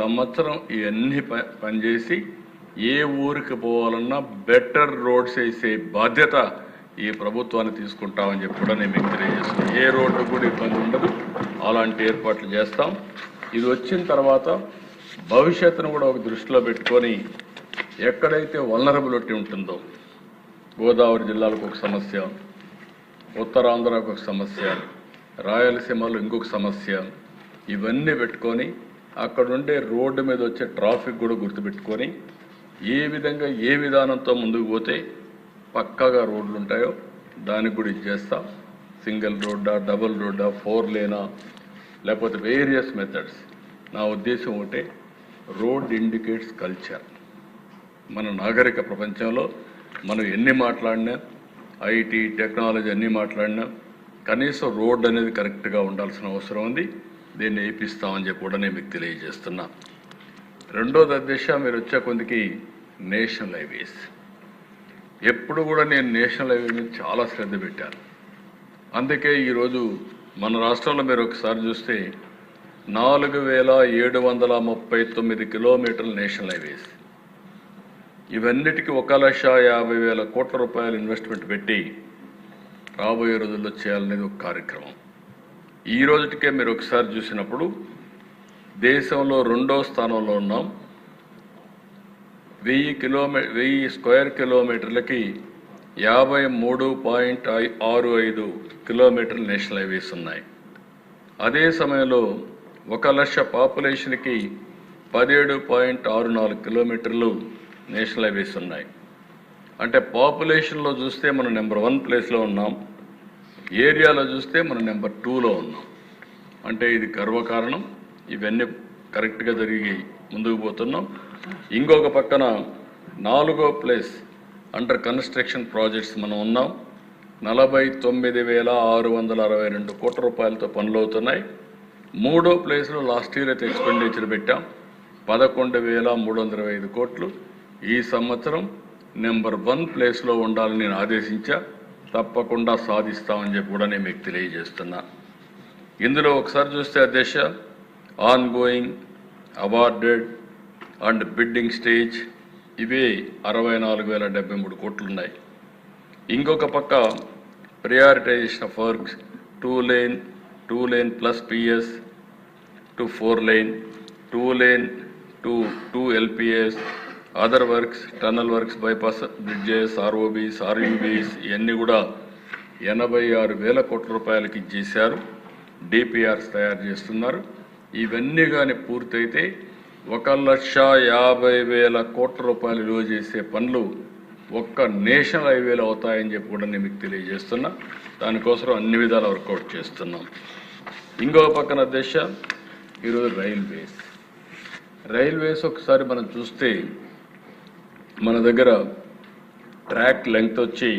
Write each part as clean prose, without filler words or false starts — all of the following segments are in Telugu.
సంవత్సరం ఇవన్నీ పనిచేసి ఏ ఊరికి పోవాలన్నా బెటర్ రోడ్స్ వేసే బాధ్యత ఈ ప్రభుత్వాన్ని తీసుకుంటామని చెప్పి కూడా నేను మీకు తెలియజేస్తున్నాను. ఏ రోడ్డు కూడా ఇబ్బంది ఉండదు, అలాంటి ఏర్పాట్లు చేస్తాం. ఇది వచ్చిన తర్వాత భవిష్యత్తును కూడా ఒక దృష్టిలో పెట్టుకొని ఎక్కడైతే వల్నరబిలిటీ ఉంటుందో, గోదావరి జిల్లాలకు ఒక సమస్య, ఉత్తరాంధ్రకు ఒక సమస్య, రాయలసీమలో ఇంకొక సమస్య, ఇవన్నీ పెట్టుకొని అక్కడుండే రోడ్డు మీద వచ్చే ట్రాఫిక్ కూడా గుర్తుపెట్టుకొని ఏ విధంగా ఏ విధానంతో ముందుకు పోతే పక్కాగా రోడ్లు ఉంటాయో దానికి కూడా ఇచ్చేస్తాం. సింగిల్ రోడ్డా, డబుల్ రోడ్డా, 4 లేనా, లేకపోతే వేరియస్ మెథడ్స్. నా ఉద్దేశం ఒకటే, రోడ్ ఇండికేట్స్ కల్చర్. మన నాగరిక ప్రపంచంలో మనం ఎన్ని మాట్లాడినా, ఐటీ టెక్నాలజీ అన్నీ మాట్లాడినా కనీసం రోడ్ అనేది కరెక్ట్గా ఉండాల్సిన అవసరం ఉంది. దీన్ని వేయిస్తామని చెప్పి కూడా నేను మీకు తెలియజేస్తున్నా. రెండోది అధ్యక్ష, మీరు వచ్చే కొందికి నేషనల్ హైవేస్. ఎప్పుడు కూడా నేను నేషనల్ హైవే మీద చాలా శ్రద్ధ పెట్టాను. అందుకే ఈరోజు మన రాష్ట్రంలో మీరు ఒకసారి చూస్తే 4739 కిలోమీటర్ల నేషనల్ హైవేస్. ఇవన్నిటికీ 1,50,000 కోట్ల రూపాయలు ఇన్వెస్ట్మెంట్ పెట్టి రాబోయే రోజుల్లో చేయాలనేది ఒక కార్యక్రమం. ఈ రోజుటికే మీరు ఒకసారి చూసినప్పుడు దేశంలో 2వ స్థానంలో ఉన్నాం. 1000 స్క్వేర్ కిలోమీటర్లకి 53.65 కిలోమీటర్లు నేషనల్ హైవేస్ ఉన్నాయి. అదే సమయంలో 1,00,000 పాపులేషన్కి 17.64 కిలోమీటర్లు నేషనల్ హైవేస్ ఉన్నాయి. అంటే పాపులేషన్లో చూస్తే మనం నెంబర్ 1 ప్లేస్లో ఉన్నాం, ఏరియాలో చూస్తే మనం నెంబర్ 2లో ఉన్నాం. అంటే ఇది గర్వకారణం. ఇవన్నీ కరెక్ట్గా జరిగి ముందుకు పోతున్నాం. ఇంకొక పక్కన 4వ ప్లేస్ అండర్ కన్స్ట్రక్షన్ ప్రాజెక్ట్స్ మనం ఉన్నాం. 49,662 కోట్ల రూపాయలతో పనులు అవుతున్నాయి. 3వ ప్లేస్లో లాస్ట్ ఇయర్ అయితే ఎక్స్పెండిచర్ పెట్టాం 11,325 కోట్లు. ఈ సంవత్సరం నెంబర్ 1 ప్లేస్లో ఉండాలని నేను ఆదేశించా. తప్పకుండా సాధిస్తామని చెప్పి కూడా నేను మీకు తెలియజేస్తున్నా. ఇందులో ఒకసారి చూస్తే అధ్యక్ష, on going, awarded and bidding stage ఇవే 64,073 కోట్లు ఉన్నాయి. ఇంకొక పక్క ప్రియారిటైజేషన్ of works 2 lane plus PS to 4 lane, 2 lane to 2 LPS, other works, tunnel works, bypass bridges, ROBs, RUBs ఇవన్నీ కూడా 86,000 కోట్ల రూపాయలకి ఇచ్చేశారు. DPRs తయారు చేస్తున్నారు. ఇవన్నీ కానీ పూర్తయితే 1,50,000 కోట్ల రూపాయలు విలువ చేసే పనులు ఒక్క నేషనల్ హైవేలో అవుతాయని చెప్పి కూడా నేను మీకు తెలియజేస్తున్నా. దానికోసం అన్ని విధాల వర్కౌట్ చేస్తున్నాం. ఇంకొక పక్కన దేశ ఈరోజు రైల్వేస్ ఒకసారి మనం చూస్తే మన దగ్గర ట్రాక్ లెంగ్త్ వచ్చి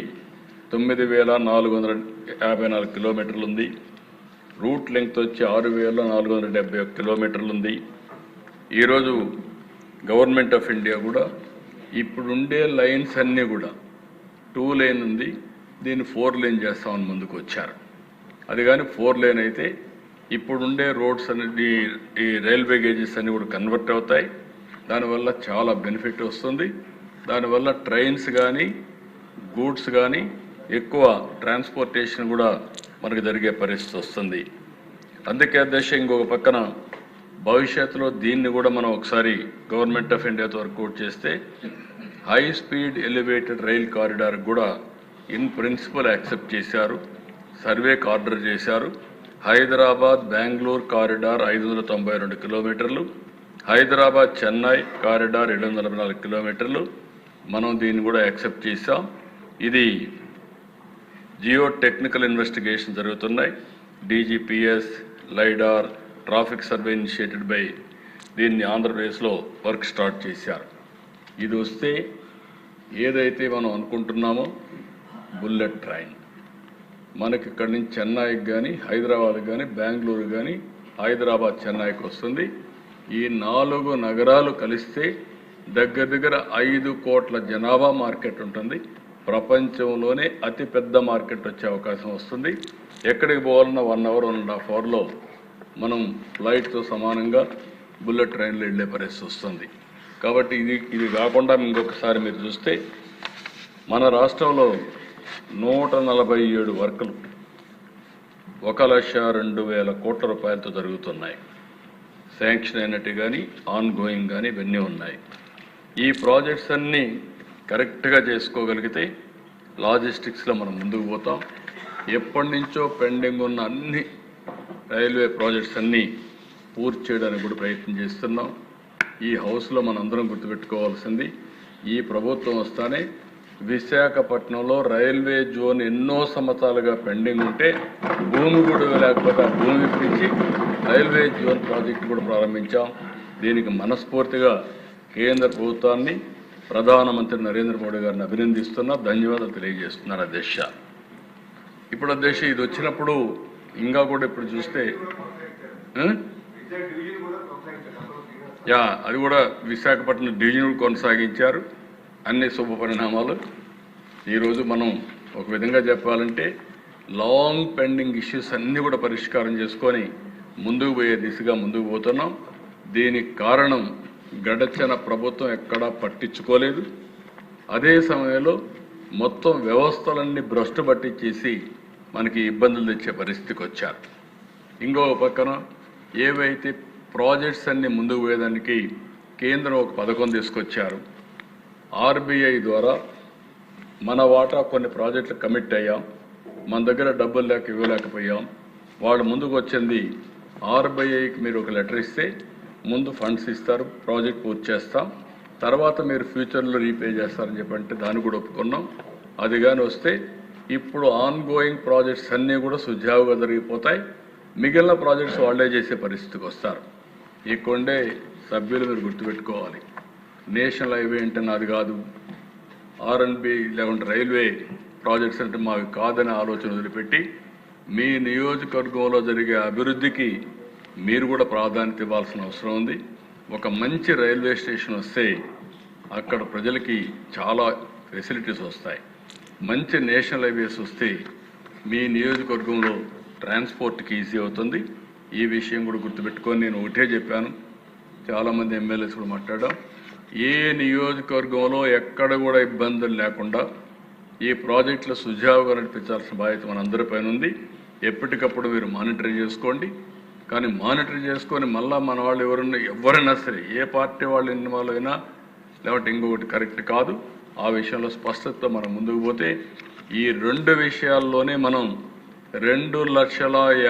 9,454 కిలోమీటర్లు ఉంది. రూట్ లెంగ్త్ వచ్చి 6,471 కిలోమీటర్లు ఉంది. ఈరోజు గవర్నమెంట్ ఆఫ్ ఇండియా కూడా ఇప్పుడుండే లైన్స్ అన్నీ కూడా 2 lane ఉంది, దీన్ని 4 lane చేస్తామని ముందుకు వచ్చారు. అది కానీ 4 lane అయితే ఇప్పుడుండే రోడ్స్ అనేది ఈ రైల్వే గేజెస్ అన్నీ కూడా కన్వర్ట్ అవుతాయి. దానివల్ల చాలా బెనిఫిట్ వస్తుంది. దానివల్ల ట్రైన్స్ కానీ గూడ్స్ కానీ ఎక్కువ ట్రాన్స్పోర్టేషన్ కూడా మనకు జరిగే పరిస్థితి వస్తుంది. అందుకే అధ్యక్ష ఇంకొక పక్కన భవిష్యత్తులో దీన్ని కూడా మనం ఒకసారి గవర్నమెంట్ ఆఫ్ ఇండియాతో వర్కౌట్ చేస్తే high speed elevated rail corridor కూడా ఇన్ ప్రిన్సిపల్ యాక్సెప్ట్ చేశారు, సర్వేకి ఆర్డర్ చేశారు. హైదరాబాద్ బెంగళూరు కారిడార్ 592 కిలోమీటర్లు, హైదరాబాద్ చెన్నై కారిడార్ 744 కిలోమీటర్లు. మనం దీన్ని కూడా యాక్సెప్ట్ చేశాం. ఇది జియో టెక్నికల్ ఇన్వెస్టిగేషన్ జరుగుతున్నాయి. DGPS, LIDAR, traffic survey initiated by దీన్ని ఆంధ్రప్రదేశ్లో వర్క్ స్టార్ట్ చేశారు. ఇది వస్తే ఏదైతే మనం అనుకుంటున్నామో బుల్లెట్ ట్రైన్ మనకి ఇక్కడి నుంచి చెన్నైకి కానీ, హైదరాబాద్ కానీ, బెంగళూరు కానీ, హైదరాబాద్ చెన్నైకి వస్తుంది. ఈ 4 నగరాలు కలిస్తే దగ్గర 5 కోట్ల జనాభా మార్కెట్ ఉంటుంది. ప్రపంచంలోనే అతిపెద్ద మార్కెట్ వచ్చే అవకాశం వస్తుంది. ఎక్కడికి పోవాలన్నా 1 hour 1.5 hourలో మనం ఫ్లైట్తో సమానంగా బుల్లెట్ ట్రైన్లు వెళ్ళే పరిస్థితి వస్తుంది. కాబట్టి ఇది కాకుండా ఇంకొకసారి మీరు చూస్తే మన రాష్ట్రంలో 147 వర్కులు 1,02,000 కోట్ల రూపాయలతో జరుగుతున్నాయి. శాంక్షన్ అయినట్టు కానీ ఆన్గోయింగ్ కానీ ఇవన్నీ ఉన్నాయి. ఈ ప్రాజెక్ట్స్ అన్నీ కరెక్ట్గా చేసుకోగలిగితే లాజిస్టిక్స్లో మనం ముందుకు పోతాం. ఎప్పటి నుంచో పెండింగ్ ఉన్న అన్ని రైల్వే ప్రాజెక్ట్స్ అన్నీ పూర్తి చేయడానికి కూడా ప్రయత్నం చేస్తున్నాం. ఈ హౌస్లో మనందరం గుర్తుపెట్టుకోవాల్సింది, ఈ ప్రభుత్వం వస్తానే విశాఖపట్నంలో రైల్వే జోన్ ఎన్నో సంవత్సరాలుగా పెండింగ్ ఉంటే భూమి కూడా లేకపోతే ఆ భూమి ఇప్పించి రైల్వే జోన్ ప్రాజెక్టు కూడా ప్రారంభించాం. దీనికి మనస్ఫూర్తిగా కేంద్ర ప్రభుత్వాన్ని, ప్రధానమంత్రి నరేంద్ర మోడీ గారిని అభినందిస్తున్నా, ధన్యవాదాలు తెలియజేస్తున్నారు అధ్యక్ష. ఇప్పుడు అధ్యక్ష ఇది వచ్చినప్పుడు ఇంకా కూడా ఇప్పుడు చూస్తే అది కూడా విశాఖపట్నం డివిజన్ కొనసాగించారు. అన్ని శుభ పరిణామాలు. ఈరోజు మనం ఒక విధంగా చెప్పాలంటే లాంగ్ పెండింగ్ ఇష్యూస్ అన్నీ కూడా పరిష్కారం చేసుకొని ముందుకు పోయే దిశగా ముందుకు పోతున్నాం. దీనికి కారణం గడచిన ప్రభుత్వం ఎక్కడా పట్టించుకోలేదు. అదే సమయంలో మొత్తం వ్యవస్థలన్నీ భ్రష్టు పట్టించేసి మనకి ఇబ్బందులు తెచ్చే పరిస్థితికి వచ్చారు. ఇంకో పక్కన ఏవైతే ప్రాజెక్ట్స్ అన్నీ ముందుకు పోయేదానికి కేంద్రం ఒక పథకం తీసుకొచ్చారు. ఆర్బీఐ ద్వారా మన వాటా కొన్ని ప్రాజెక్టులు కమిట్ అయ్యాం. మన దగ్గర డబ్బులు లేక ఇవ్వలేకపోయాం. వాళ్ళు ముందుకు వచ్చింది ఆర్బీఐకి మీరు ఒక లెటర్ ఇస్తే ముందు ఫండ్స్ ఇస్తారు, ప్రాజెక్ట్ పూర్తి చేస్తాం, తర్వాత మీరు ఫ్యూచర్లో రీపే చేస్తారని చెప్పంటే దాన్ని కూడా ఒప్పుకున్నాం. అది కానీ వస్తే ఇప్పుడు ఆన్గోయింగ్ ప్రాజెక్ట్స్ అన్నీ కూడా సుజావుగా జరిగిపోతాయి. మిగిలిన ప్రాజెక్ట్స్ వాళ్ళే చేసే పరిస్థితికి వస్తారు. ఈ కొండే సభ్యులు మీరు గుర్తుపెట్టుకోవాలి, నేషనల్ హైవే అంటే నాది కాదు, ఆర్ఎన్బి లేకుంటే రైల్వే ప్రాజెక్ట్స్ అంటే మావి కాదనే ఆలోచన వదిలిపెట్టి మీ నియోజకవర్గంలో జరిగే అభివృద్ధికి మీరు కూడా ప్రాధాన్యత ఇవ్వాల్సిన అవసరం ఉంది. ఒక మంచి రైల్వే స్టేషన్ వస్తే అక్కడ ప్రజలకి చాలా ఫెసిలిటీస్ వస్తాయి. మంచి నేషనల్ హైవేస్ వస్తే మీ నియోజకవర్గంలో ట్రాన్స్పోర్ట్కి ఈజీ అవుతుంది. ఈ విషయం కూడా గుర్తుపెట్టుకొని నేను ఒకటే చెప్పాను, చాలామంది ఎమ్మెల్యేస్ కూడా మాట్లాడాం, ఏ నియోజకవర్గంలో ఎక్కడ కూడా ఇబ్బందులు లేకుండా ఈ ప్రాజెక్టులు సుజావుగా నడిపించాల్సిన బాధ్యత మనందరిపైన ఉంది. ఎప్పటికప్పుడు మీరు మానిటర్ చేసుకోండి. కానీ మానిటర్ చేసుకొని మళ్ళీ మన వాళ్ళు ఎవరైనా సరే ఏ పార్టీ వాళ్ళు ఇన్వాల్వ్ అయినా లేకపోతే ఇంకొకటి కరెక్ట్ కాదు. ఆ విషయంలో స్పష్టతతో మనం ముందుకు పోతే ఈ రెండు విషయాల్లోనే మనం 2,50,000